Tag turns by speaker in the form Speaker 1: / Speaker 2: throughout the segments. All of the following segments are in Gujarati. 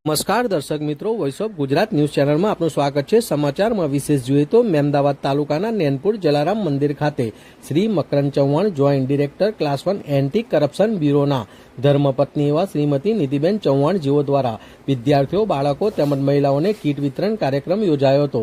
Speaker 1: નમસ્કાર દર્શક મિત્રો, વોઇસ ઓફ ગુજરાત ન્યૂઝ ચેનલમાં આપનું સ્વાગત છે। સમાચારમાં વિશેષ જોઈએ તો મહેમદાવાદ તાલુકાના નેનપુર જલારામ મંદિર ખાતે Shri Makarand Chauhan joint director class 1 anti corruption બ્યુરોના ધર્મપત્ની એવા શ્રીમતી નિધિબેન ચૌહાણ જેઓ દ્વારા વિદ્યાર્થીઓ, બાળકો તેમજ મહિલાઓને કીટ વિતરણ કાર્યક્રમ યોજાયો હતો।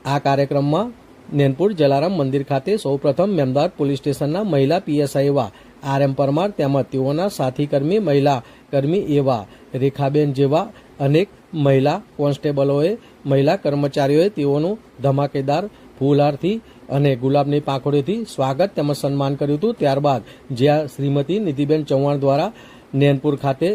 Speaker 1: આ કાર્યક્રમમાં નેનપુર જલારામ મંદિર ખાતે સૌપ્રથમ મહેમદાવાદ પોલીસ સ્ટેશનના મહિલા પીએસઆઈ એવા RM પરમાર તેમજ તેઓના સાથી કર્મી મહિલા કર્મી એવા રેખાબેન જેવા અનેક મહિલા કોન્સ્ટેબલોએ, મહિલા કર્મચારીઓએ તેઓનું ધમાકેદાર ફૂલહારથી અને ગુલાબની પાંખડીથી સ્વાગત તેમજ સન્માન કર્યું હતું। ત્યારબાદ જ્યાં શ્રીમતી નિધિબેન ચૌહાણ દ્વારા નેનપુર ખાતે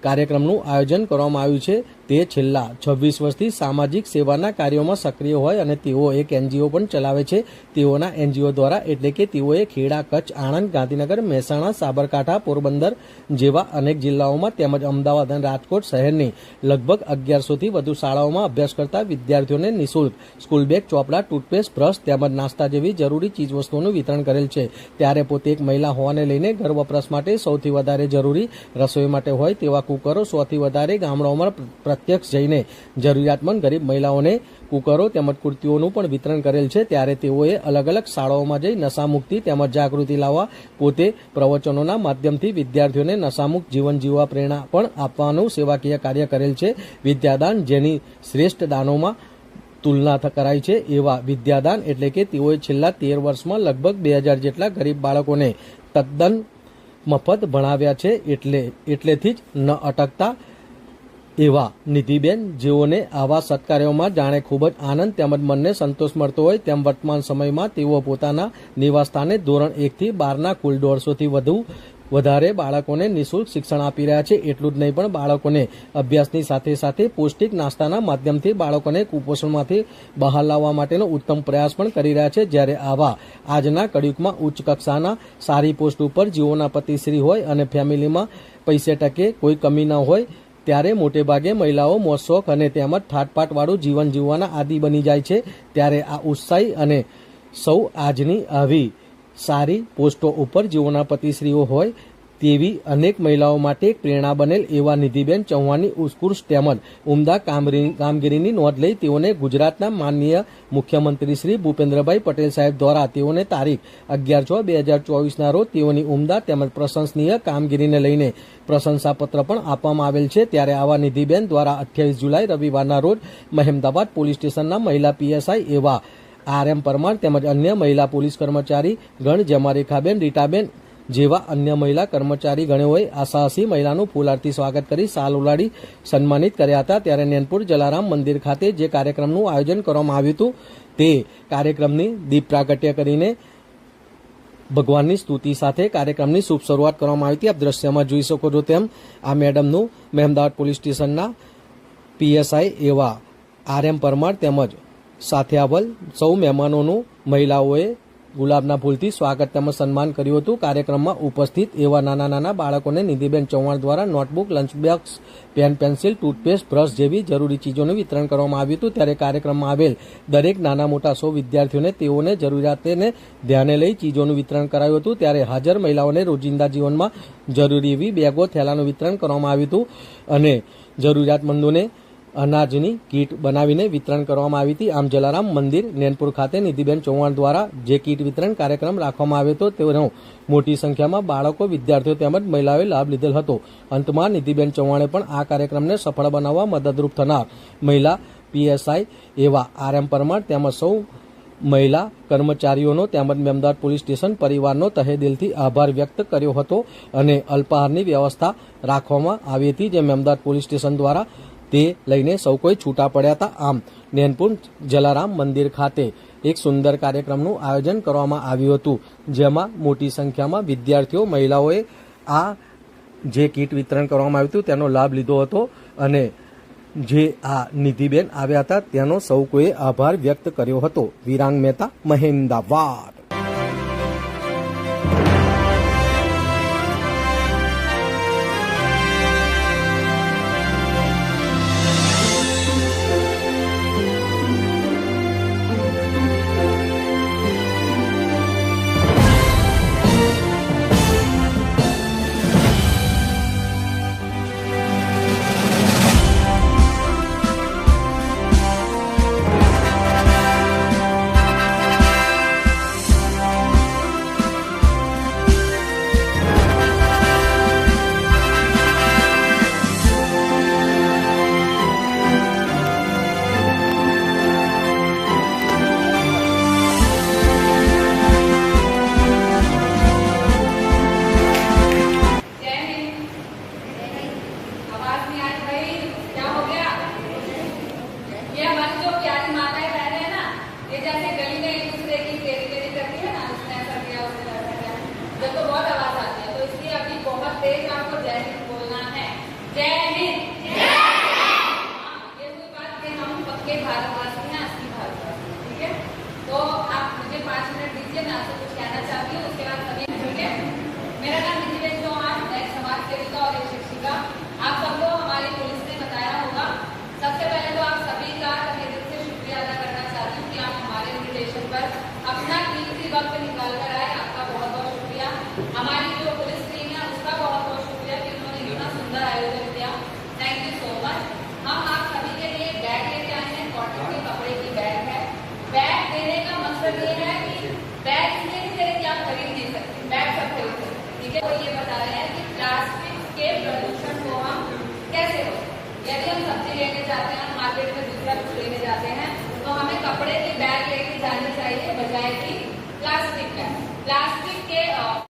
Speaker 1: કાર્યક્રમનું આયોજન કરવામાં આવ્યું છે તે છેલ્લા 26 વર્ષથી સામાજિક સેવાના કાર્યોમાં સક્રિય હોય અને તેઓ એક NGO પણ ચલાવે છે। તેઓના NGO દ્વારા એટલે કે તેઓએ ખેડા, કચ્છ, આણંદ, ગાંધીનગર, મહેસાણા, સાબરકાંઠા, પોરબંદર જેવા અનેક જિલ્લાઓમાં તેમજ અમદાવાદ અને રાજકોટ શહેરની લગભગ 1100થી વધુ શાળાઓમાં અભ્યાસ કરતા વિદ્યાર્થીઓને નિઃશુલ્ક સ્કૂલ બેગ, ચોપડા, ટૂથપેસ્ટ, બ્રશ તેમજ નાસ્તા જેવી જરૂરી ચીજવસ્તુઓનું વિતરણ કરેલ છે। ત્યારે પોતે એક મહિલા હોવાને લઈને ઘર વપરાશ માટે સૌથી વધારે જરૂરી રસોઈ માટે હોય તેવા કુકરો 100થી વધારે ગામડાઓમાં પ્રત્યક્ષ જઈને જરૂરિયાતમંદ ગરીબ મહિલાઓને કુકરો તેમજ કુર્તીઓનું પણ વિતરણ કરેલ છે। ત્યારે તેઓએ અલગ અલગ શાળાઓમાં જઈ નશામુક્તિ તેમજ જાગૃતિ લાવવા પોતે પ્રવચનોના માધ્યમથી વિદ્યાર્થીઓને નશામુક્ત જીવન જીવવા પ્રેરણા પણ આપવાનું સેવાકીય કાર્ય કરેલ છે। વિદ્યાદાન જેની શ્રેષ્ઠ દાનોમાં તુલના કરાઈ છે એવા વિદ્યાદાન એટલે કે તેઓએ છેલ્લા 13 વર્ષમાં લગભગ 2000 જેટલા ગરીબ બાળકોને તદ્દન મફત ભણાવ્યા છે। એટલેથી જ ન અટકતા એવા નિધિબેન જેઓને આવા સત્કાર્યોમાં જાણે ખૂબ જ આનંદ તેમજ મનને સંતોષ મળતો હોય તેમ વર્તમાન સમયમાં તેઓ પોતાના નિવાસસ્થાને ધોરણ 1થી 12ના કુલ 150થી વધારે બાળકોને નિઃશુલ્ક શિક્ષણ આપી રહ્યા છે। એટલું જ નહીં પણ બાળકોને અભ્યાસની સાથે સાથે પૌષ્ટિક નાસ્તાના માધ્યમથી બાળકોને કુપોષણમાંથી બહાર લાવવા માટેનો ઉત્તમ પ્રયાસ પણ કરી રહ્યા છે। જ્યારે આવા આજના કળિયુગમાં ઉચ્ચ કક્ષાના સારી પોસ્ટ ઉપર જેઓના પતિશ્રી હોય અને ફેમિલીમાં પૈસે ટકે કોઈ કમી ન હોય ત્યારે મોટેભાગે મહિલાઓ મોજ શોખ અને તેમજ ઠાટપાટવાળું જીવન જીવવાના આદિ બની જાય છે। ત્યારે આ ઉત્સાહી અને સૌ આજની આવી સારી પોસ્ટો ઉપર જેઓના પતિશ્રીઓ હોય તેવી અનેક મહિલાઓ માટે પ્રેરણા બનેલ એવા નિધિબેન ચૌહાણની ઉત્કૃષ્ટ તેમજ ઉમદા કામગીરીની નોંધ લઈ તેઓને ગુજરાતના માનનીય મુખ્યમંત્રી શ્રી ભૂપેન્દ્રભાઈ પટેલ સાહેબ દ્વારા તેઓને તારીખ 11/6/2024ના રોજ તેઓની ઉમદા તેમજ પ્રશંસનીય કામગીરીને લઈને પ્રશંસાપત્ર પણ આપવામાં આવેલ છે। ત્યારે આવા નિધિબેન દ્વારા 28 જુલાઈ રવિવારના રોજ મહેમદાવાદ પોલીસ સ્ટેશનના મહિલા પીએસઆઈ એવા RM પરમાર તેમજ અન્ય મહિલા પોલીસ કર્મચારી ગણ જેમાં રેખાબેન, રીટાબેન જેવા અન્ય મહિલા કર્મચારી ગણોએ આ સાહસી મહિલાનું ફૂલહારથી સ્વાગત કરી શાલ ઉલાડી સન્માનિત કર્યા હતા। ત્યારે નેનપુર જલારામ મંદિર ખાતે જે કાર્યક્રમનું આયોજન કરવામાં આવ્યું હતું તે કાર્યક્રમની દીપ પ્રાગટ્ય કરીને ભગવાનની સ્તુતિ સાથે કાર્યક્રમની શુભ શરૂઆત કરવામાં આવી હતી। આપ દ્રશ્યમાં જોઈ શકો છો તેમ આ મેડમનું મહેમદાવાદ પોલીસ સ્ટેશનના પીએસઆઈ એવા RM પરમાર તેમજ સાથે આવેલ સૌ મહેમાનોનું મહિલાઓએ ગુલાબના ફૂલથી સ્વાગત તેમજ સન્માન કર્યું હતું। કાર્યક્રમમાં ઉપસ્થિત એવા નાના બાળકોને નિધિબેન ચૌહાણ દ્વારા notebook, lunch box, pen, pencil, toothpaste, brush જેવી જરૂરી ચીજોનું વિતરણ કરવામાં આવ્યું હતું। ત્યારે કાર્યક્રમમાં આવેલ દરેક નાના મોટા સૌ વિદ્યાર્થીઓને તેઓને જરૂરિયાતને ધ્યાને લઈ ચીજોનું વિતરણ કરાયું હતું। ત્યારે હાજર મહિલાઓને રોજિંદા જીવનમાં જરૂરી એવી બેગો, થેલાનું વિતરણ કરવામાં આવ્યું હતું અને જરૂરિયાતમંદોને અનાજની કીટ બનાવીને વિતરણ કરવામાં આવી હતી। આમ જલારામ મંદિર નેનપુર ખાતે નિધિબેન ચૌહાણ દ્વારા જે કીટ વિતરણ કાર્યક્રમ રાખવામાં આવ્યો હતો તેનો મોટી સંખ્યામાં બાળકો, વિદ્યાર્થીઓ તેમજ મહિલાઓએ લાભ લીધેલ હતો। અંતમાં નિધિબેન ચૌહાણે પણ આ કાર્યક્રમને સફળ બનાવવા મદદરૂપ થનાર મહિલા પીએસઆઈ એવા RM પરમાર તેમજ સૌ મહિલા કર્મચારીઓનો તેમજ મહેમદાવાદ પોલીસ સ્ટેશન પરિવારનો તહેદિલથી આભાર વ્યક્ત કર્યો હતો અને અલ્પાહારની વ્યવસ્થા રાખવામાં આવી હતી જે મહેમદાવાદ પોલીસ સ્ટેશન દ્વારા તે લઈને સૌ કોઈ છૂટા પડ્યા હતા। આમ નેનપુર જલારામ મંદિર ખાતે એક સુંદર કાર્યક્રમનું આયોજન કરવામાં આવ્યું હતું જેમાં મોટી સંખ્યામાં વિદ્યાર્થીઓ, મહિલાઓએ આ જે કીટ વિતરણ કરવામાં આવ્યું હતું તેનો લાભ લીધો હતો અને જે આ નિધિબેન આવ્યા હતા તેનો સૌ કોઈએ આભાર વ્યક્ત કર્યો હતો। વિરાંગ મહેતા, મહેમદાવાદ।
Speaker 2: सेविका और एक शिक्षिका। आप सबको हमारी पुलिस ने बताया होगा। सबसे पहले तो आप सभी का तहे दिल से शुक्रिया अदा करना चाहती हूँ कि आप हमारे इन्विटेशन पर अपना कीमती वक्त निकाल कर आए। आपका बहुत बहुत शुक्रिया। हमारी जो पुलिस टीम है उसका बहुत बहुत शुक्रिया कि उन्होंने इतना सुंदर आयोजन किया। Thank you so much. हम आप सभी के लिए बैग लेके आए हैं। कॉटन के कपड़े की बैग है। बैग देने का मकसद ये है कि बैग इसलिए नहीं दे रहे कि आप खरीद नहीं सकते, बैग सब खरीद सकते, ठीक है। वो ये बता रहे हैं कि प्लास्टिक के प्रदूषण को हम कैसे रोकें। यदि हम सब्जी लेने जाते हैं, मार्केट में दूसरा कुछ लेने जाते हैं, तो हमें कपड़े की बैग लेके जानी चाहिए बजाय कि प्लास्टिक बैग। प्लास्टिक के